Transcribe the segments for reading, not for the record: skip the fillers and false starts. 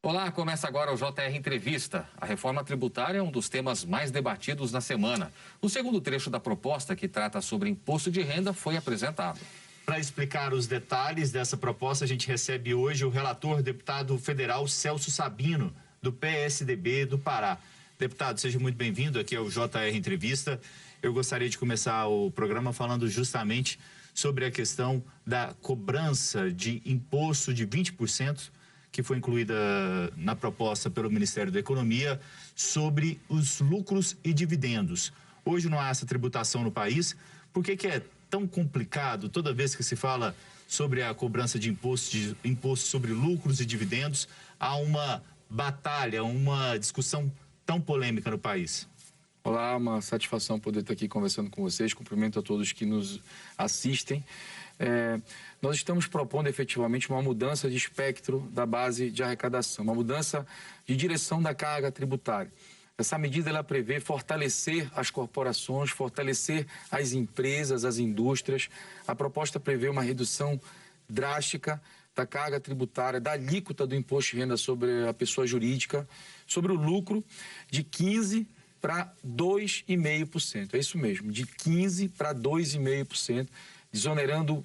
Olá, começa agora o JR Entrevista. A reforma tributária é um dos temas mais debatidos na semana. O segundo trecho da proposta, que trata sobre imposto de renda, foi apresentado. Para explicar os detalhes dessa proposta, a gente recebe hoje o relator, deputado federal Celso Sabino, do PSDB do Pará. Deputado, seja muito bem-vindo aqui ao JR Entrevista. Eu gostaria de começar o programa falando justamente sobre a questão da cobrança de imposto de 20%, que foi incluída na proposta pelo Ministério da Economia, sobre os lucros e dividendos. Hoje não há essa tributação no país. Por que é tão complicado toda vez que se fala sobre a cobrança de imposto sobre lucros e dividendos? Há uma batalha, uma discussão tão polêmica no país. Olá, uma satisfação poder estar aqui conversando com vocês. Cumprimento a todos que nos assistem. Nós estamos propondo efetivamente uma mudança de espectro da base de arrecadação, uma mudança de direção da carga tributária. Essa medida ela prevê fortalecer as corporações, fortalecer as empresas, as indústrias. A proposta prevê uma redução drástica da carga tributária, da alíquota do imposto de renda sobre a pessoa jurídica, sobre o lucro, de 15% para 2,5%. É isso mesmo, de 15% para 2,5%, desonerando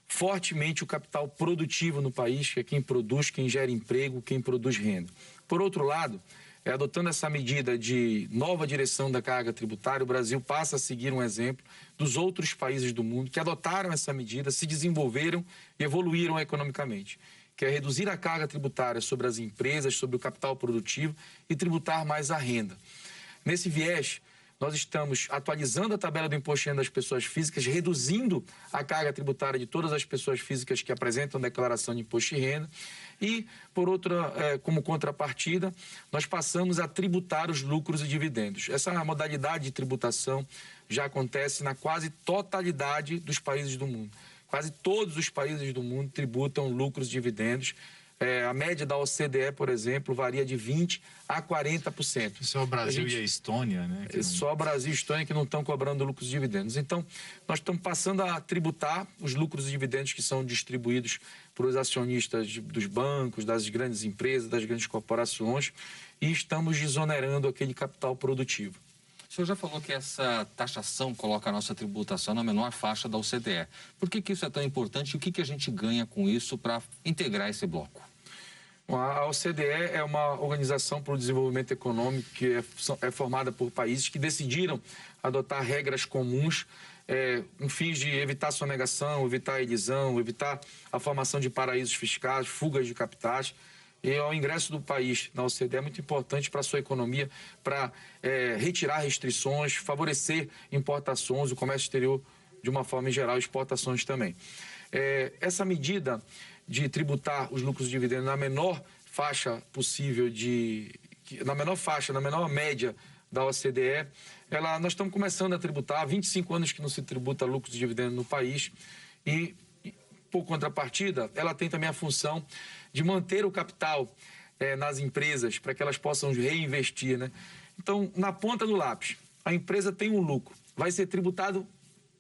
fortemente o capital produtivo no país, que é quem produz, quem gera emprego, quem produz renda. Por outro lado, adotando essa medida de nova direção da carga tributária, o Brasil passa a seguir um exemplo dos outros países do mundo que adotaram essa medida, se desenvolveram e evoluíram economicamente, que é reduzir a carga tributária sobre as empresas, sobre o capital produtivo e tributar mais a renda. Nesse viés, nós estamos atualizando a tabela do imposto de renda das pessoas físicas, reduzindo a carga tributária de todas as pessoas físicas que apresentam declaração de imposto de renda. E, por outra, como contrapartida, nós passamos a tributar os lucros e dividendos. Essa modalidade de tributação já acontece na quase totalidade dos países do mundo. Quase todos os países do mundo tributam lucros e dividendos. A média da OCDE, por exemplo, varia de 20% a 40%. Só o Brasil e a Estônia, né? Só o Brasil e a Estônia que não estão cobrando lucros e dividendos. Então, nós estamos passando a tributar os lucros e dividendos que são distribuídos por os acionistas dos bancos, das grandes empresas, das grandes corporações, e estamos desonerando aquele capital produtivo. O senhor já falou que essa taxação coloca a nossa tributação na menor faixa da OCDE. Por que isso é tão importante e o que a gente ganha com isso para integrar esse bloco? A OCDE é uma organização para o desenvolvimento econômico que é formada por países que decidiram adotar regras comuns com fins de evitar sonegação, evitar a elisão, evitar a formação de paraísos fiscais, fugas de capitais. E o ingresso do país na OCDE é muito importante para a sua economia, para retirar restrições, favorecer importações, o comércio exterior de uma forma em geral, exportações também. Essa medida de tributar os lucros e dividendos na menor faixa possível, na menor média da OCDE, nós estamos começando a tributar, há 25 anos que não se tributa lucros e dividendos no país e, por contrapartida, ela tem também a função de manter o capital nas empresas para que elas possam reinvestir, né? Então, na ponta do lápis, a empresa tem um lucro, vai ser tributado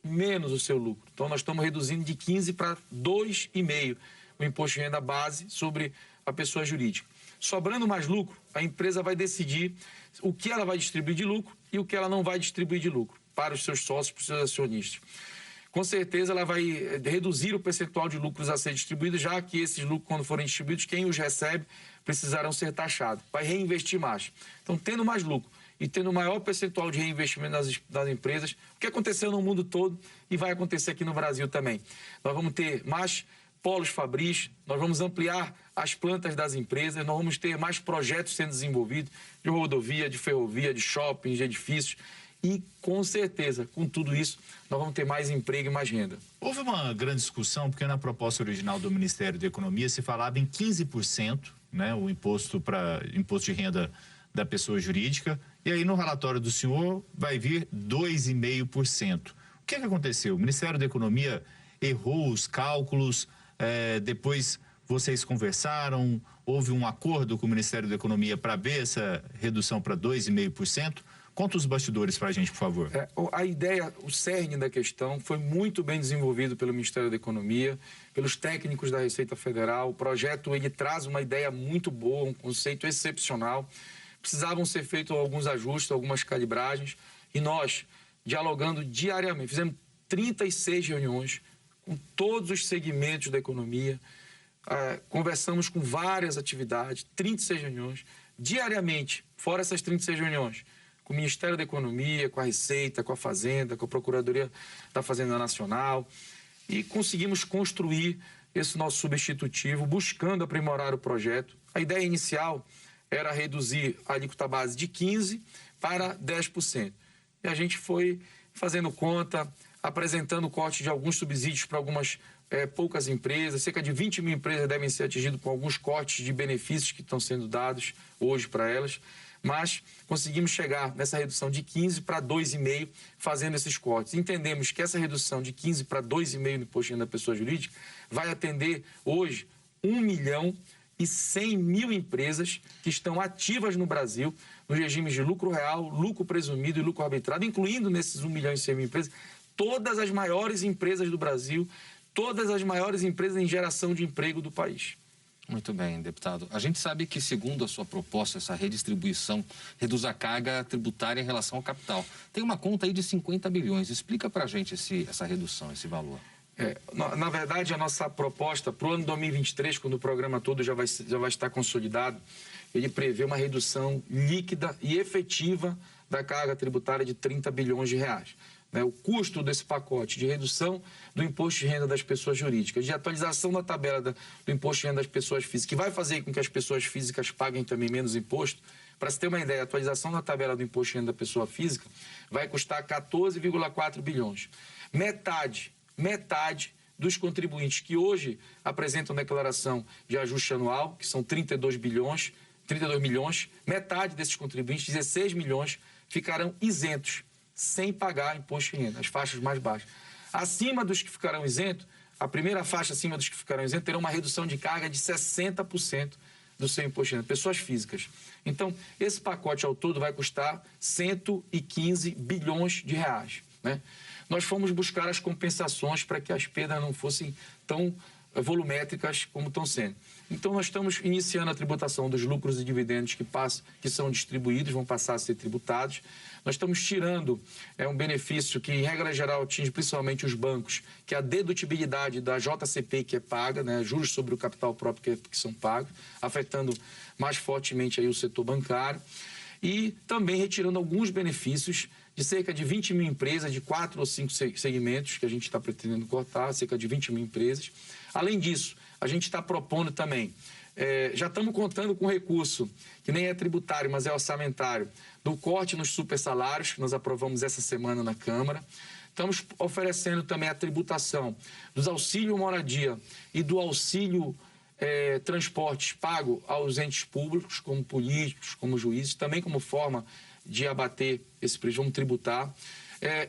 menos o seu lucro. Então, nós estamos reduzindo de 15% para 2,5% o imposto de renda base sobre a pessoa jurídica. Sobrando mais lucro, a empresa vai decidir o que ela vai distribuir de lucro e o que ela não vai distribuir de lucro para os seus sócios, para os seus acionistas. Com certeza, ela vai reduzir o percentual de lucros a ser distribuído, já que esses lucros, quando forem distribuídos, quem os recebe precisarão ser taxados. Vai reinvestir mais. Então, tendo mais lucro e tendo maior percentual de reinvestimento das empresas, o que aconteceu no mundo todo e vai acontecer aqui no Brasil também. Nós vamos ter mais polos fabris, nós vamos ampliar as plantas das empresas, nós vamos ter mais projetos sendo desenvolvidos de rodovia, de ferrovia, de shopping, de edifícios. E, com certeza, com tudo isso, nós vamos ter mais emprego e mais renda. Houve uma grande discussão, porque na proposta original do Ministério da Economia se falava em 15%, né, o imposto de renda da pessoa jurídica, e aí no relatório do senhor vai vir 2,5%. O que aconteceu? O Ministério da Economia errou os cálculos, depois vocês conversaram, houve um acordo com o Ministério da Economia para ver essa redução para 2,5%. Conta os bastidores para a gente, por favor. A ideia, o cerne da questão foi muito bem desenvolvido pelo Ministério da Economia, pelos técnicos da Receita Federal. O projeto ele traz uma ideia muito boa, um conceito excepcional. Precisavam ser feitos alguns ajustes, algumas calibragens, e nós, dialogando diariamente, fizemos 36 reuniões com todos os segmentos da economia, conversamos com várias atividades, 36 reuniões, diariamente, fora essas 36 reuniões, com o Ministério da Economia, com a Receita, com a Fazenda, com a Procuradoria da Fazenda Nacional, e conseguimos construir esse nosso substitutivo, buscando aprimorar o projeto. A ideia inicial era reduzir a alíquota base de 15% para 10%. E a gente foi fazendo conta, apresentando corte de alguns subsídios para algumas poucas empresas. Cerca de 20 mil empresas devem ser atingidas com alguns cortes de benefícios que estão sendo dados hoje para elas. Mas conseguimos chegar nessa redução de 15% para 2,5% fazendo esses cortes. Entendemos que essa redução de 15% para 2,5% no imposto de renda da pessoa jurídica vai atender hoje 1.100.000 empresas que estão ativas no Brasil, nos regimes de lucro real, lucro presumido e lucro arbitrado, incluindo nesses 1.100.000 empresas, todas as maiores empresas do Brasil, todas as maiores empresas em geração de emprego do país. Muito bem, deputado. A gente sabe que, segundo a sua proposta, essa redistribuição reduz a carga tributária em relação ao capital. Tem uma conta aí de 50 bilhões. Explica para a gente essa redução, esse valor. Na verdade, a nossa proposta para o ano 2023, quando o programa todo já vai estar consolidado, ele prevê uma redução líquida e efetiva da carga tributária de 30 bilhões de reais. O custo desse pacote de redução do imposto de renda das pessoas jurídicas, de atualização da tabela do imposto de renda das pessoas físicas, que vai fazer com que as pessoas físicas paguem também menos imposto. Para se ter uma ideia, a atualização da tabela do imposto de renda da pessoa física vai custar 14,4 bilhões. Metade dos contribuintes que hoje apresentam declaração de ajuste anual, que são 32 milhões, metade desses contribuintes, 16 milhões, ficarão isentos, sem pagar imposto de renda, as faixas mais baixas. Acima dos que ficarão isentos, a primeira faixa acima dos que ficarão isentos terá uma redução de carga de 60% do seu imposto de renda, pessoas físicas. Então, esse pacote ao todo vai custar 115 bilhões de reais, né? Nós fomos buscar as compensações para que as perdas não fossem tão volumétricas como estão sendo. Então, nós estamos iniciando a tributação dos lucros e dividendos que são distribuídos, vão passar a ser tributados. Nós estamos tirando um benefício que, em regra geral, atinge principalmente os bancos, que é a dedutibilidade da JCP que é paga, né, juros sobre o capital próprio que são pagos, afetando mais fortemente aí o setor bancário. E também retirando alguns benefícios de cerca de 20 mil empresas, de 4 ou 5 segmentos que a gente está pretendendo cortar, cerca de 20 mil empresas. Além disso, a gente está propondo também, já estamos contando com recurso, que nem é tributário, mas é orçamentário, do corte nos supersalários, que nós aprovamos essa semana na Câmara. Estamos oferecendo também a tributação dos auxílio moradia e do auxílio transportes pago aos entes públicos, como políticos, como juízes, também como forma de abater esse prejuízo, vamos tributar.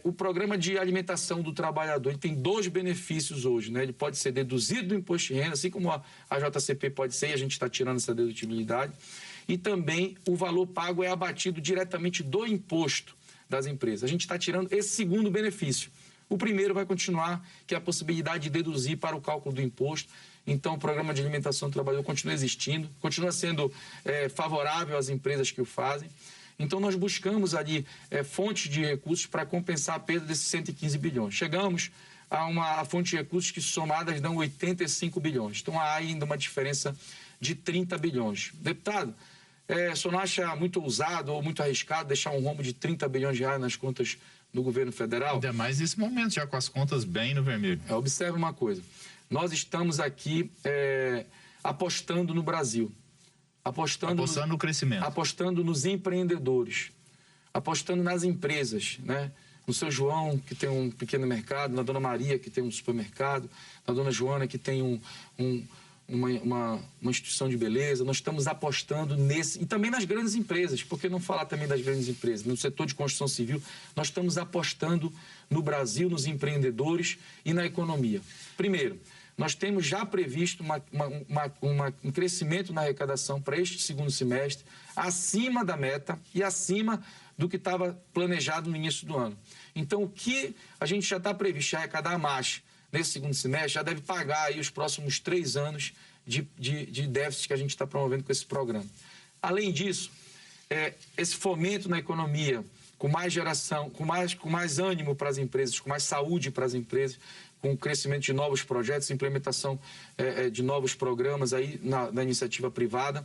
O programa de alimentação do trabalhador, ele tem 2 benefícios hoje, né? Ele pode ser deduzido do imposto de renda, assim como a JCP pode ser, e a gente está tirando essa dedutibilidade. E também o valor pago é abatido diretamente do imposto das empresas. A gente está tirando esse segundo benefício. O primeiro vai continuar, que é a possibilidade de deduzir para o cálculo do imposto. Então, o programa de alimentação do trabalhador continua existindo, continua sendo favorável às empresas que o fazem. Então, nós buscamos ali fontes de recursos para compensar a perda desses 115 bilhões. Chegamos a uma fonte de recursos que somadas dão 85 bilhões. Então, há ainda uma diferença de 30 bilhões. Deputado, o senhor não acha muito ousado ou muito arriscado deixar um rombo de 30 bilhões de reais nas contas do governo federal? Ainda mais nesse momento, já com as contas bem no vermelho. Observe uma coisa. Nós estamos aqui apostando no Brasil. Apostando no crescimento. Apostando nos empreendedores. Apostando nas empresas, né? No seu João, que tem um pequeno mercado, na Dona Maria, que tem um supermercado, na Dona Joana, que tem uma instituição de beleza. Nós estamos apostando nesse... E também nas grandes empresas, por que não falar também das grandes empresas? No setor de construção civil, nós estamos apostando no Brasil, nos empreendedores e na economia. Primeiro, nós temos já previsto um crescimento na arrecadação para este segundo semestre, acima da meta e acima do que estava planejado no início do ano. Então, o que a gente já está previsto arrecadar mais nesse segundo semestre, já deve pagar aí os próximos 3 anos de déficit que a gente está promovendo com esse programa. Além disso, esse fomento na economia, com mais geração, com mais ânimo para as empresas, com mais saúde para as empresas, com o crescimento de novos projetos, implementação de novos programas aí na iniciativa privada,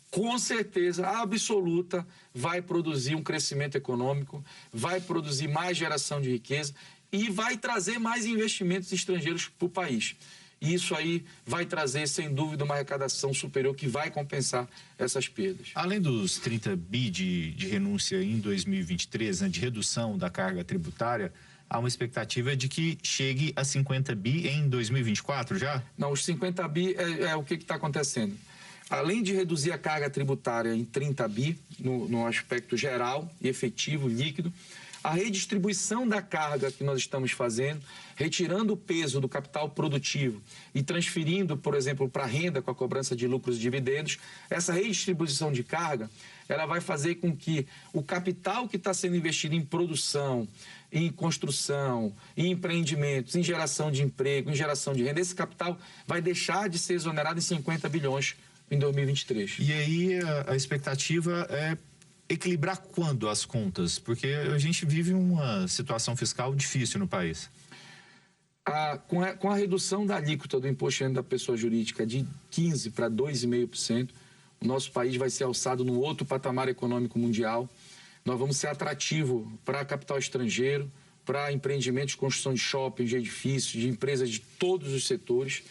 com certeza absoluta vai produzir um crescimento econômico, vai produzir mais geração de riqueza e vai trazer mais investimentos estrangeiros para o país. E isso aí vai trazer, sem dúvida, uma arrecadação superior que vai compensar essas perdas. Além dos 30 bi de renúncia em 2023, né, de redução da carga tributária, há uma expectativa de que chegue a 50 bi em 2024 já? Não, os 50 bi é o que está acontecendo. Além de reduzir a carga tributária em 30 bi, no aspecto geral e efetivo, líquido, a redistribuição da carga que nós estamos fazendo, retirando o peso do capital produtivo e transferindo, por exemplo, para a renda com a cobrança de lucros e dividendos, essa redistribuição de carga, ela vai fazer com que o capital que está sendo investido em produção, em construção, em empreendimentos, em geração de emprego, em geração de renda, esse capital vai deixar de ser exonerado em 50 bilhões em 2023. E aí a expectativa é equilibrar quando as contas? Porque a gente vive uma situação fiscal difícil no país. Com a redução da alíquota do imposto de renda da pessoa jurídica de 15% para 2,5%, o nosso país vai ser alçado num outro patamar econômico mundial. Nós vamos ser atrativo para capital estrangeiro, para empreendimentos de construção de shopping, de edifícios, de empresas de todos os setores.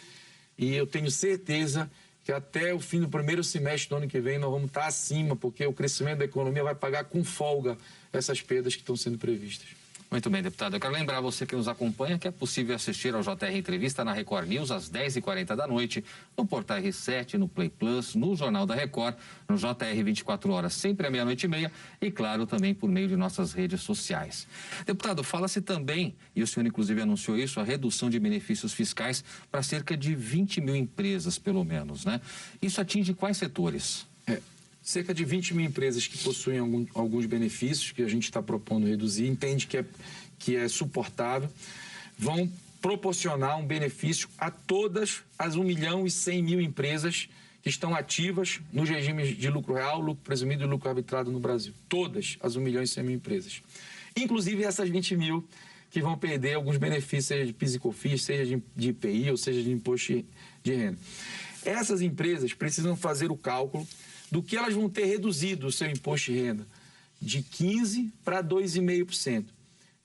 E eu tenho certeza que até o fim do primeiro semestre do ano que vem nós vamos estar acima, porque o crescimento da economia vai pagar com folga essas perdas que estão sendo previstas. Muito bem, deputado. Eu quero lembrar você que nos acompanha que é possível assistir ao JR Entrevista na Record News às 10h40 da noite, no Portal R7, no Play Plus, no Jornal da Record, no JR 24 horas, sempre à 00:30 e, claro, também por meio de nossas redes sociais. Deputado, fala-se também, e o senhor inclusive anunciou isso, a redução de benefícios fiscais para cerca de 20 mil empresas, pelo menos, né? Isso atinge quais setores? Cerca de 20 mil empresas que possuem alguns benefícios que a gente está propondo reduzir, entende que é suportável, vão proporcionar um benefício a todas as 1.100.000 empresas que estão ativas nos regimes de lucro real, lucro presumido e lucro arbitrado no Brasil. Todas as 1.100.000 empresas. Inclusive essas 20 mil que vão perder alguns benefícios, seja de PIS e COFINS, seja de IPI ou seja de imposto de renda. Essas empresas precisam fazer o cálculo do que elas vão ter reduzido o seu imposto de renda de 15% para 2,5%.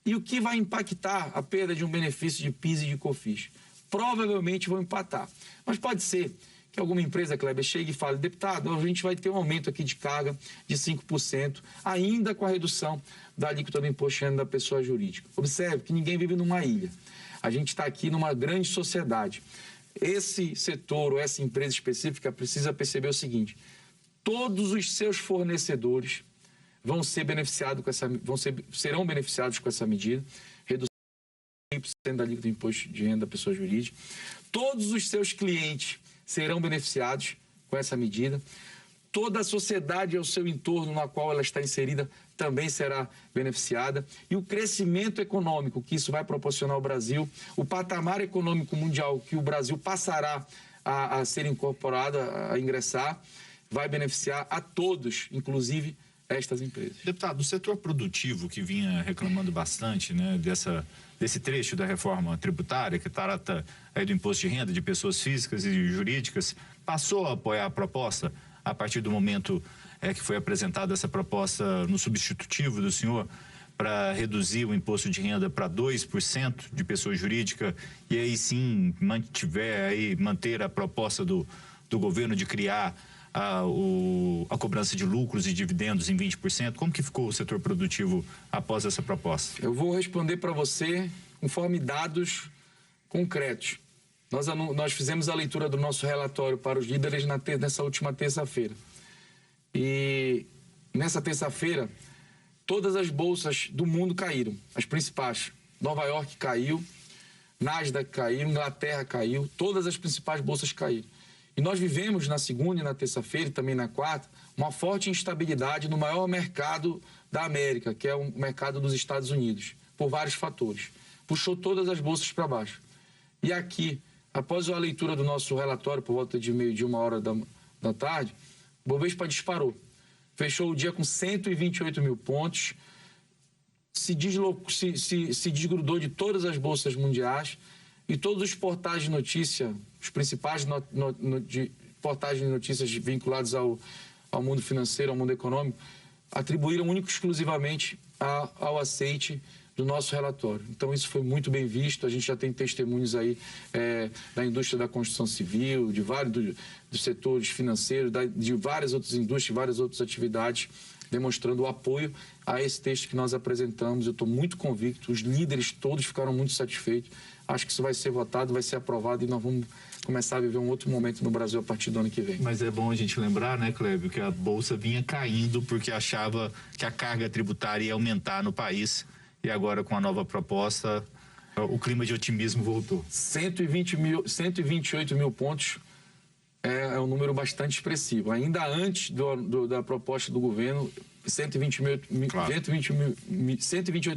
E o que vai impactar a perda de um benefício de PIS e de COFINS? Provavelmente vão empatar. Mas pode ser que alguma empresa, Kleber, chegue e fale: deputado, a gente vai ter um aumento aqui de carga de 5%, ainda com a redução da alíquota do imposto de renda da pessoa jurídica. Observe que ninguém vive numa ilha. A gente está aqui numa grande sociedade. Esse setor ou essa empresa específica precisa perceber o seguinte: todos os seus fornecedores vão ser beneficiados serão beneficiados com essa medida, redução de 100% da alíquota do imposto de renda da pessoa jurídica. Todos os seus clientes serão beneficiados com essa medida. Toda a sociedade ao seu entorno na qual ela está inserida também será beneficiada. E o crescimento econômico que isso vai proporcionar ao Brasil, o patamar econômico mundial que o Brasil passará a ser incorporado, a ingressar, vai beneficiar a todos, inclusive estas empresas. Deputado, o setor produtivo que vinha reclamando bastante, né, desse trecho da reforma tributária que trata aí do imposto de renda de pessoas físicas e jurídicas, passou a apoiar a proposta a partir do momento que foi apresentada essa proposta no substitutivo do senhor para reduzir o imposto de renda para 2% de pessoa jurídica e aí sim manter a proposta do governo de criar a cobrança de lucros e dividendos em 20%. Como que ficou o setor produtivo após essa proposta? Eu vou responder para você conforme dados concretos. Nós fizemos a leitura do nosso relatório para os líderes nessa última terça-feira. E nessa terça-feira, todas as bolsas do mundo caíram, as principais. Nova York caiu, Nasdaq caiu, Inglaterra caiu, todas as principais bolsas caíram. E nós vivemos na segunda e na terça-feira, e também na quarta, uma forte instabilidade no maior mercado da América, que é o mercado dos Estados Unidos, por vários fatores. Puxou todas as bolsas para baixo. E aqui, após a leitura do nosso relatório, por volta de meio-dia, 1h da tarde, o Bovespa disparou. Fechou o dia com 128 mil pontos, se desgrudou de todas as bolsas mundiais e todos os portais de notícia, os principais portais de notícias vinculados ao mundo financeiro, ao mundo econômico, atribuíram único e exclusivamente ao aceite do nosso relatório. Então, isso foi muito bem visto. A gente já tem testemunhos aí da indústria da construção civil, de vários dos setores financeiros, de várias outras indústrias, várias outras atividades, demonstrando o apoio a esse texto que nós apresentamos. Eu estou muito convicto, os líderes todos ficaram muito satisfeitos. Acho que isso vai ser votado, vai ser aprovado e nós vamos começar a viver um outro momento no Brasil a partir do ano que vem. Mas é bom a gente lembrar, né, Clébio, que a Bolsa vinha caindo porque achava que a carga tributária ia aumentar no país e agora com a nova proposta o clima de otimismo voltou. 128 mil pontos é um número bastante expressivo. Ainda antes da proposta do governo, 128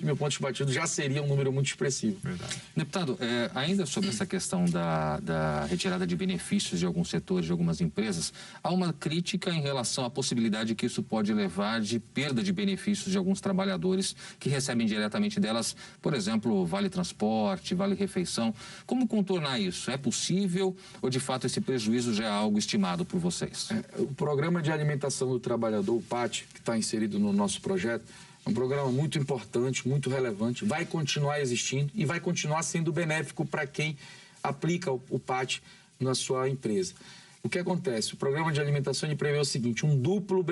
mil pontos batidos já seria um número muito expressivo. Verdade. Deputado, ainda sobre essa questão da retirada de benefícios de alguns setores, de algumas empresas, há uma crítica em relação à possibilidade que isso pode levar de perda de benefícios de alguns trabalhadores que recebem diretamente delas, por exemplo, vale transporte, vale refeição. Como contornar isso? É possível ou, de fato, esse prejuízo já é algo estimado por vocês? O Programa de Alimentação do Trabalhador, o PAT, que está inserido no nosso projeto, é um programa muito importante, muito relevante, vai continuar existindo e vai continuar sendo benéfico para quem aplica o PAT na sua empresa. O que acontece? O Programa de Alimentação prevê o seguinte, um duplo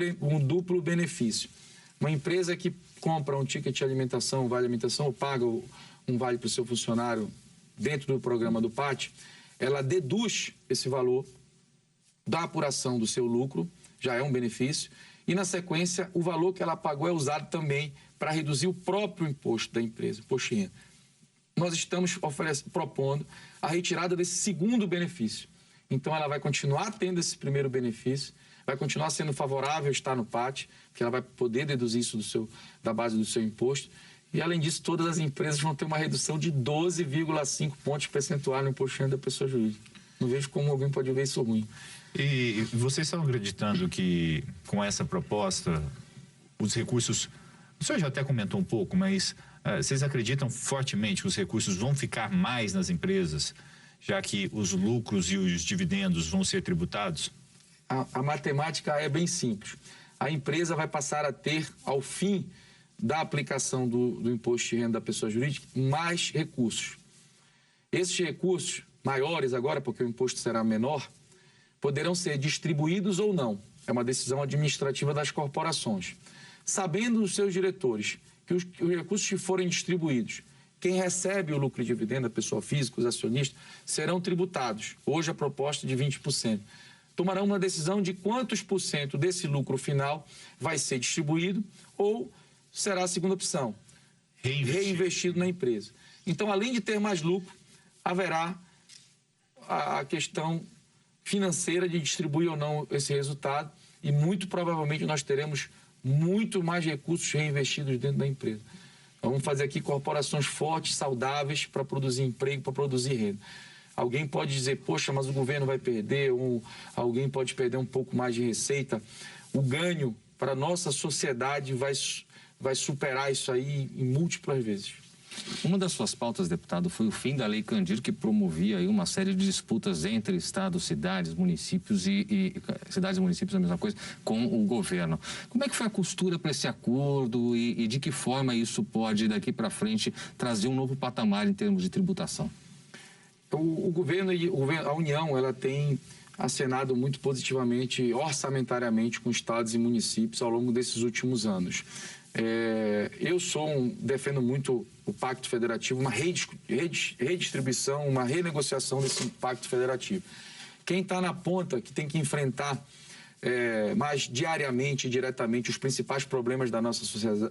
benefício. Uma empresa que compra um ticket de alimentação, vale alimentação, ou paga um vale para o seu funcionário dentro do programa do PAT, ela deduz esse valor da apuração do seu lucro, já é um benefício, e, na sequência, o valor que ela pagou é usado também para reduzir o próprio imposto da empresa, imposto de renda. Nós estamos propondo a retirada desse segundo benefício. Então, ela vai continuar tendo esse primeiro benefício, vai continuar sendo favorável estar no PAT, porque ela vai poder deduzir isso da base do seu imposto. E, além disso, todas as empresas vão ter uma redução de 12,5 pontos percentuais no imposto de renda da pessoa jurídica. Não vejo como alguém pode ver isso ruim. E vocês estão acreditando que, com essa proposta, os recursos... O senhor já até comentou um pouco, mas vocês acreditam fortemente que os recursos vão ficar mais nas empresas, já que os lucros e os dividendos vão ser tributados? A matemática é bem simples. A empresa vai passar a ter, ao fim da aplicação do imposto de renda da pessoa jurídica, mais recursos. Esses recursos, maiores agora, porque o imposto será menor, poderão ser distribuídos ou não. É uma decisão administrativa das corporações. Sabendo os seus diretores que os recursos que forem distribuídos, quem recebe o lucro e dividendo, a pessoa física, os acionistas, serão tributados. Hoje a proposta é de 20%. Tomarão uma decisão de quantos por cento desse lucro final vai ser distribuído ou será a segunda opção, reinvestido na empresa. Então, além de ter mais lucro, haverá a questão financeira de distribuir ou não esse resultado e muito provavelmente nós teremos muito mais recursos reinvestidos dentro da empresa. Vamos fazer aqui corporações fortes, saudáveis para produzir emprego, para produzir renda. Alguém pode dizer, poxa, mas o governo vai perder, ou alguém pode perder um pouco mais de receita. O ganho para a nossa sociedade vai superar isso aí em múltiplas vezes. Uma das suas pautas, deputado, foi o fim da Lei Candir, que promovia aí uma série de disputas entre estados, cidades, municípios cidades e municípios, a mesma coisa, com o governo. Como é que foi a costura para esse acordo e de que forma isso pode, daqui para frente, trazer um novo patamar em termos de tributação? O governo e a União, ela tem acenado muito positivamente, orçamentariamente, com estados e municípios ao longo desses últimos anos. Eu defendo muito o Pacto Federativo, uma redistribuição, uma renegociação desse Pacto Federativo. Quem está na ponta, que tem que enfrentar mais diariamente e diretamente os principais problemas da nossa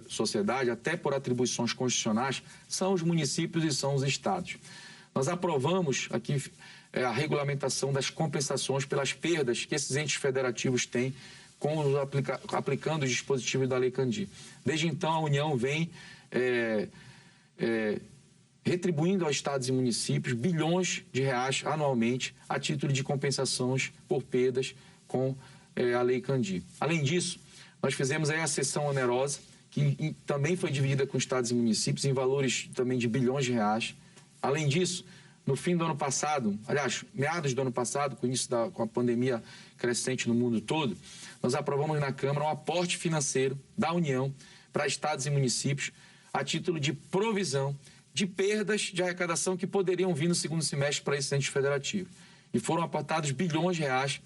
sociedade, até por atribuições constitucionais, são os municípios e são os estados. nós aprovamos aqui a regulamentação das compensações pelas perdas que esses entes federativos têm aplicando os dispositivos da Lei Candir. Desde então, a União vem retribuindo aos estados e municípios bilhões de reais anualmente a título de compensações por perdas com a Lei Candir. Além disso, nós fizemos aí a cessão onerosa, que também foi dividida com estados e municípios em valores também de bilhões de reais. Além disso, no fim do ano passado, aliás, meados do ano passado, com o início com a pandemia crescente no mundo todo, nós aprovamos na Câmara um aporte financeiro da União para estados e municípios a título de provisão de perdas de arrecadação que poderiam vir no segundo semestre para esses entes federativos. E foram aportados bilhões de reais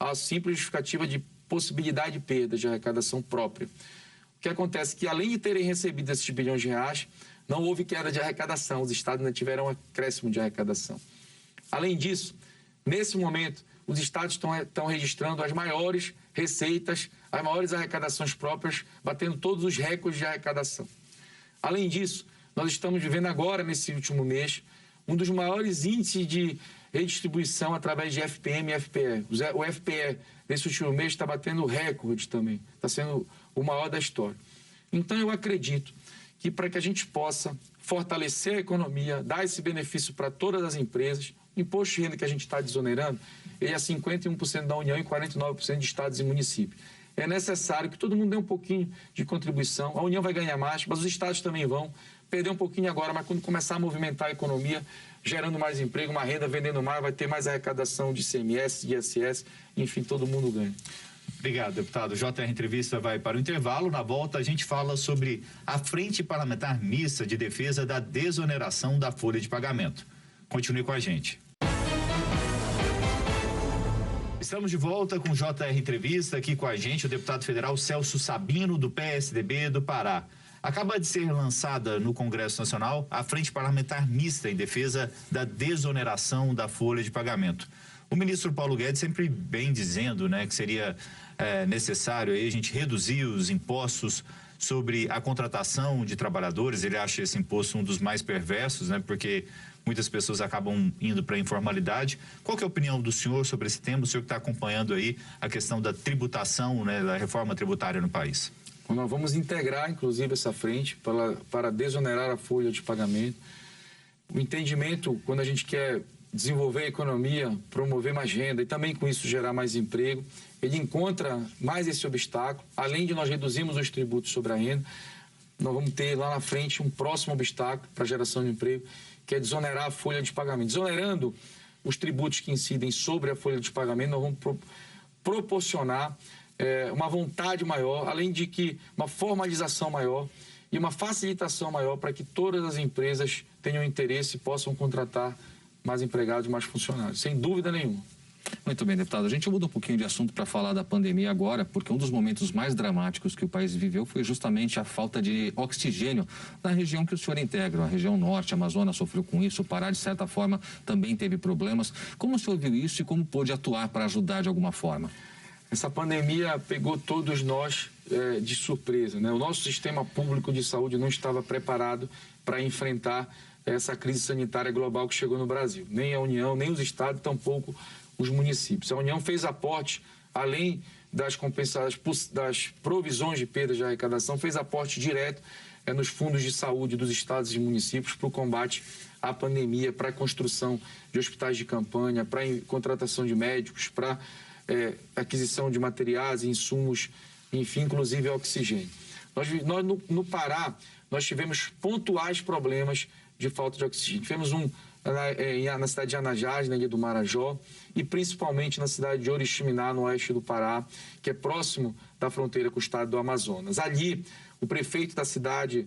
a simples justificativa de possibilidade de perda de arrecadação própria. O que acontece é que, além de terem recebido esses bilhões de reais, não houve queda de arrecadação, os estados ainda tiveram um acréscimo de arrecadação. Além disso, nesse momento, os estados estão registrando as maiores receitas, as maiores arrecadações próprias, batendo todos os recordes de arrecadação. Além disso, nós estamos vivendo agora, nesse último mês, um dos maiores índices de redistribuição através de FPM e FPE. O FPE, nesse último mês, está batendo recorde também. Está sendo o maior da história. Então, eu acredito que para que a gente possa fortalecer a economia, dar esse benefício para todas as empresas, o imposto de renda que a gente está desonerando, ele é 51% da União e 49% de estados e municípios. É necessário que todo mundo dê um pouquinho de contribuição. A União vai ganhar mais, mas os estados também vão perder um pouquinho agora, mas quando começar a movimentar a economia, gerando mais emprego, mais renda, vendendo mais, vai ter mais arrecadação de ICMS, de ISS, enfim, todo mundo ganha. Obrigado, deputado. JR Entrevista vai para o intervalo. Na volta, a gente fala sobre a Frente Parlamentar Mista de Defesa da Desoneração da Folha de Pagamento. Continue com a gente. Estamos de volta com o JR Entrevista, aqui com a gente o deputado federal Celso Sabino, do PSDB do Pará. Acaba de ser lançada no Congresso Nacional a Frente Parlamentar Mista em defesa da desoneração da folha de pagamento. O ministro Paulo Guedes sempre vem dizendo, né, que seria necessário aí a gente reduzir os impostos sobre a contratação de trabalhadores. Ele acha esse imposto um dos mais perversos, né, porque muitas pessoas acabam indo para a informalidade. Qual que é a opinião do senhor sobre esse tema? O senhor que está acompanhando aí a questão da tributação, né, da reforma tributária no país. Nós vamos integrar, inclusive, essa frente para desonerar a folha de pagamento. O entendimento, quando a gente quer desenvolver a economia, promover mais renda e também com isso gerar mais emprego, ele encontra mais esse obstáculo. Além de nós reduzirmos os tributos sobre a renda, nós vamos ter lá na frente um próximo obstáculo para a geração de emprego, que é desonerar a folha de pagamento. Desonerando os tributos que incidem sobre a folha de pagamento, nós vamos proporcionar uma vontade maior, além de que uma formalização maior e uma facilitação maior para que todas as empresas tenham interesse e possam contratar mais empregados, mais funcionários, sem dúvida nenhuma. Muito bem, deputado. A gente muda um pouquinho de assunto para falar da pandemia agora, porque um dos momentos mais dramáticos que o país viveu foi justamente a falta de oxigênio na região que o senhor integra. A região norte, a Amazonas sofreu com isso, o Pará, de certa forma, também teve problemas. Como o senhor viu isso e como pôde atuar para ajudar de alguma forma? Essa pandemia pegou todos nós de surpresa, né? O nosso sistema público de saúde não estava preparado para enfrentar essa crise sanitária global que chegou no Brasil. Nem a União, nem os estados, tampouco os municípios. A União fez aporte, além das compensadas, das provisões de perdas de arrecadação, fez aporte direto nos fundos de saúde dos estados e municípios para o combate à pandemia, para a construção de hospitais de campanha, para a contratação de médicos, para aquisição de materiais, insumos, enfim, inclusive oxigênio. Nós no Pará, nós tivemos pontuais problemas de falta de oxigênio. Tivemos na cidade de Anajás, na Ilha do Marajó, e principalmente na cidade de Oriximiná, no oeste do Pará, que é próximo da fronteira com o estado do Amazonas. Ali, o prefeito da cidade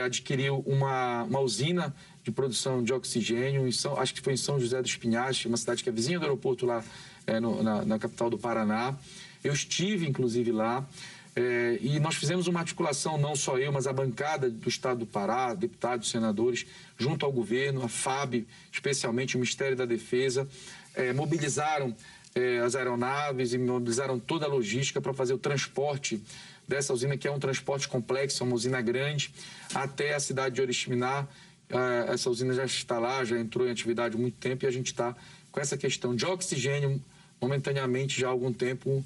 adquiriu uma usina de produção de oxigênio, acho que foi em São José dos Pinhais, uma cidade que é vizinha do aeroporto lá na capital do Paraná. Eu estive, inclusive, lá. E nós fizemos uma articulação, não só eu, mas a bancada do Estado do Pará, deputados, senadores, junto ao governo, a FAB, especialmente o Ministério da Defesa, mobilizaram as aeronaves e mobilizaram toda a logística para fazer o transporte dessa usina, que é um transporte complexo, é uma usina grande, até a cidade de Oriximiná, essa usina já está lá, já entrou em atividade há muito tempo e a gente está com essa questão de oxigênio momentaneamente já há algum tempo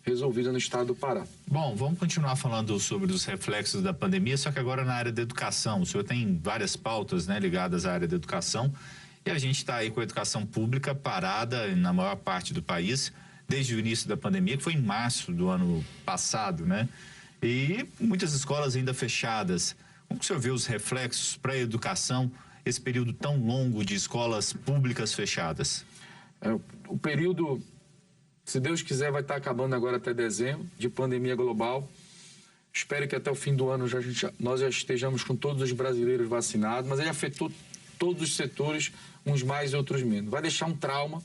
resolvida no estado do Pará. Bom, vamos continuar falando sobre os reflexos da pandemia, só que agora na área da educação. O senhor tem várias pautas, né, ligadas à área da educação e a gente está aí com a educação pública parada na maior parte do país desde o início da pandemia, que foi em março do ano passado, né? E muitas escolas ainda fechadas. Como que o senhor vê os reflexos para a educação, esse período tão longo de escolas públicas fechadas? O período, se Deus quiser, vai estar acabando agora até dezembro, de pandemia global. Espero que até o fim do ano nós já estejamos com todos os brasileiros vacinados, mas ele afetou todos os setores, uns mais e outros menos. Vai deixar um trauma,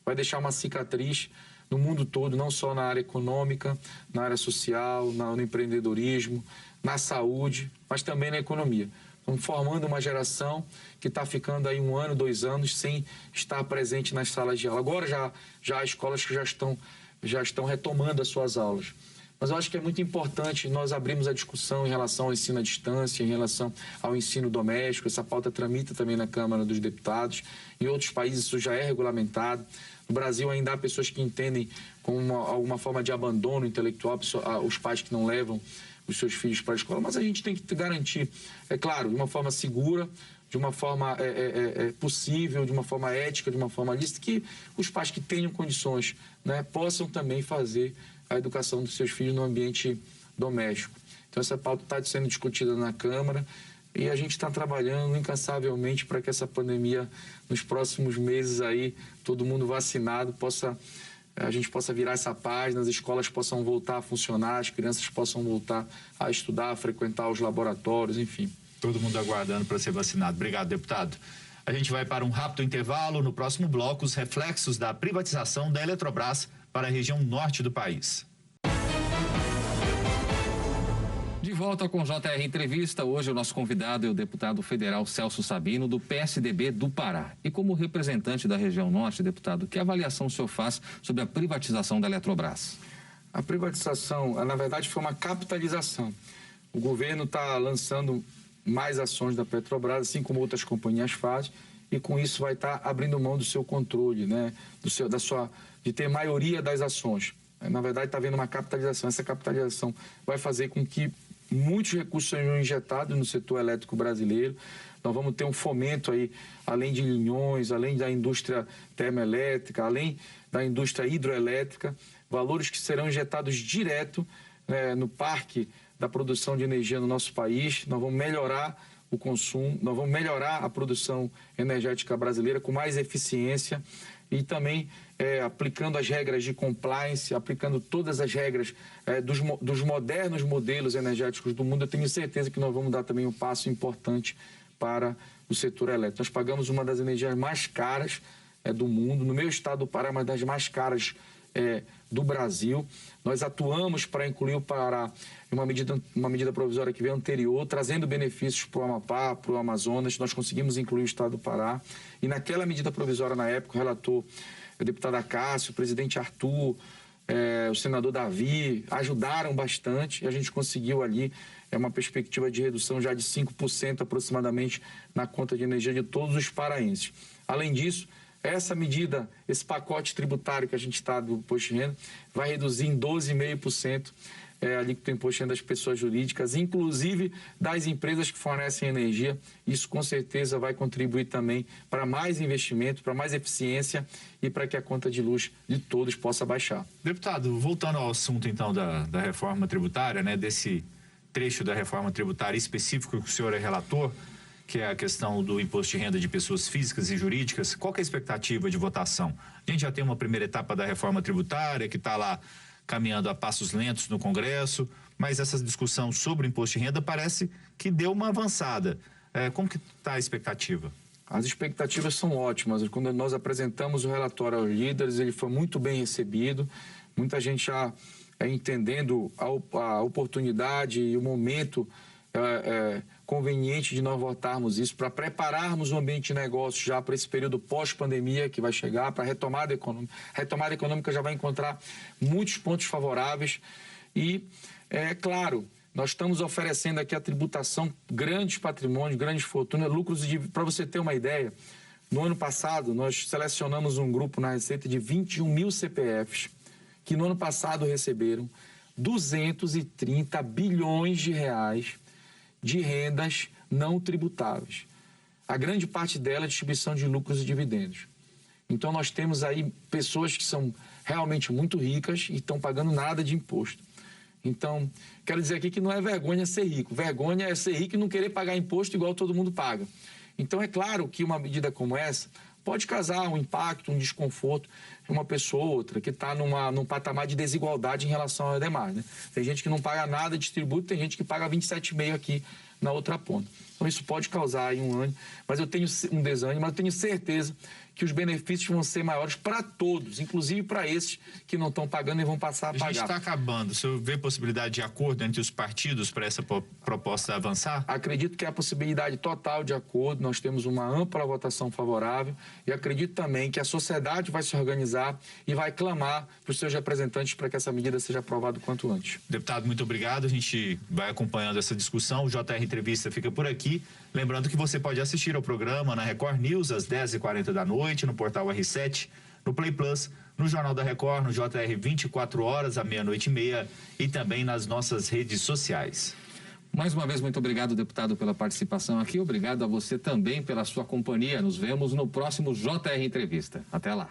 vai deixar uma cicatriz no mundo todo, não só na área econômica, na área social, no empreendedorismo, na saúde, mas também na economia. Estamos formando uma geração que está ficando aí 1 ano, 2 anos sem estar presente nas salas de aula. Agora já há escolas que já estão retomando as suas aulas. Mas eu acho que é muito importante nós abrirmos a discussão em relação ao ensino à distância, em relação ao ensino doméstico. Essa pauta tramita também na Câmara dos Deputados. Em outros países isso já é regulamentado. No Brasil ainda há pessoas que entendem como alguma forma de abandono intelectual, os pais que não levam os seus filhos para a escola, mas a gente tem que garantir, é claro, de uma forma segura, de uma forma possível, de uma forma ética, de uma forma lícita, que os pais que tenham condições, né, possam também fazer a educação dos seus filhos no ambiente doméstico. Então essa pauta está sendo discutida na Câmara e a gente está trabalhando incansavelmente para que essa pandemia, nos próximos meses aí, todo mundo vacinado, a gente possa virar essa página, as escolas possam voltar a funcionar, as crianças possam voltar a estudar, a frequentar os laboratórios, enfim. Todo mundo aguardando para ser vacinado. Obrigado, deputado. A gente vai para um rápido intervalo. No próximo bloco, os reflexos da privatização da Eletrobras para a região norte do país. De volta com o JR Entrevista. Hoje o nosso convidado é o deputado federal Celso Sabino, do PSDB do Pará. E como representante da região norte, deputado, que avaliação o senhor faz sobre a privatização da Eletrobras? A privatização, na verdade, foi uma capitalização. O governo está lançando mais ações da Petrobras, assim como outras companhias fazem, e com isso vai estar abrindo mão do seu controle, né? De ter maioria das ações. Na verdade, está havendo uma capitalização. Essa capitalização vai fazer com que muitos recursos sejam injetados no setor elétrico brasileiro. Nós vamos ter um fomento aí, além de linhões, além da indústria termoelétrica, além da indústria hidroelétrica, valores que serão injetados direto no parque da produção de energia no nosso país. Nós vamos melhorar o consumo, nós vamos melhorar a produção energética brasileira com mais eficiência e também aplicando as regras de compliance, aplicando todas as regras dos modernos modelos energéticos do mundo. Eu tenho certeza que nós vamos dar também um passo importante para o setor elétrico. Nós pagamos uma das energias mais caras do mundo, no meu estado do Pará, uma das mais caras do Brasil. Nós atuamos para incluir o Pará em uma medida provisória que veio anterior, trazendo benefícios para o Amapá, para o Amazonas. Nós conseguimos incluir o estado do Pará. E naquela medida provisória, na época, o relator, o deputado Acácio, o presidente Arthur, o senador Davi, ajudaram bastante e a gente conseguiu ali uma perspectiva de redução já de 5% aproximadamente na conta de energia de todos os paraenses. Além disso, essa medida, esse pacote tributário que a gente está do imposto de renda, vai reduzir em 12,5% a alíquota do imposto de renda das pessoas jurídicas, inclusive das empresas que fornecem energia. Isso com certeza vai contribuir também para mais investimento, para mais eficiência e para que a conta de luz de todos possa baixar. Deputado, voltando ao assunto então da reforma tributária, né, desse trecho da reforma tributária específico que o senhor é relator, que é a questão do imposto de renda de pessoas físicas e jurídicas, qual que é a expectativa de votação? A gente já tem uma primeira etapa da reforma tributária que está lá caminhando a passos lentos no Congresso, mas essa discussão sobre o imposto de renda parece que deu uma avançada. Como que está a expectativa? As expectativas são ótimas. Quando nós apresentamos o relatório aos líderes, ele foi muito bem recebido, muita gente já entendendo a oportunidade e o momento conveniente de nós votarmos isso, para prepararmos o ambiente de negócio já para esse período pós-pandemia que vai chegar, para a retomada econômica. A retomada econômica já vai encontrar muitos pontos favoráveis e, claro, Nós estamos oferecendo aqui a tributação, grandes patrimônios, grandes fortunas, lucros de... Para você ter uma ideia, no ano passado nós selecionamos um grupo na Receita de 21 mil CPFs, que no ano passado receberam 230 bilhões de reais de rendas não tributáveis. A grande parte dela é distribuição de lucros e dividendos. Então nós temos aí pessoas que são realmente muito ricas e estão pagando nada de imposto. Então, quero dizer aqui que não é vergonha ser rico. Vergonha é ser rico e não querer pagar imposto igual todo mundo paga. Então, é claro que uma medida como essa pode causar um impacto, um desconforto de uma pessoa ou outra que está num patamar de desigualdade em relação aos demais, né? Tem gente que não paga nada de tributo, tem gente que paga 27,5 aqui na outra ponta. Então, isso pode causar aí um ânimo, mas eu tenho um desânimo, mas eu tenho certeza que os benefícios vão ser maiores para todos, inclusive para esses que não estão pagando e vão passar a pagar. A gente está acabando. O senhor vê possibilidade de acordo entre os partidos para essa proposta avançar? Acredito que há possibilidade total de acordo, nós temos uma ampla votação favorável e acredito também que a sociedade vai se organizar e vai clamar para os seus representantes para que essa medida seja aprovada o quanto antes. Deputado, muito obrigado. A gente vai acompanhando essa discussão. O JR Entrevista fica por aqui. Lembrando que você pode assistir ao programa na Record News às 10h40 da noite, no portal R7, no Play Plus, no Jornal da Record, no JR 24 horas, à 00h30 e também nas nossas redes sociais. Mais uma vez, muito obrigado, deputado, pela participação aqui. Obrigado a você também pela sua companhia. Nos vemos no próximo JR Entrevista. Até lá.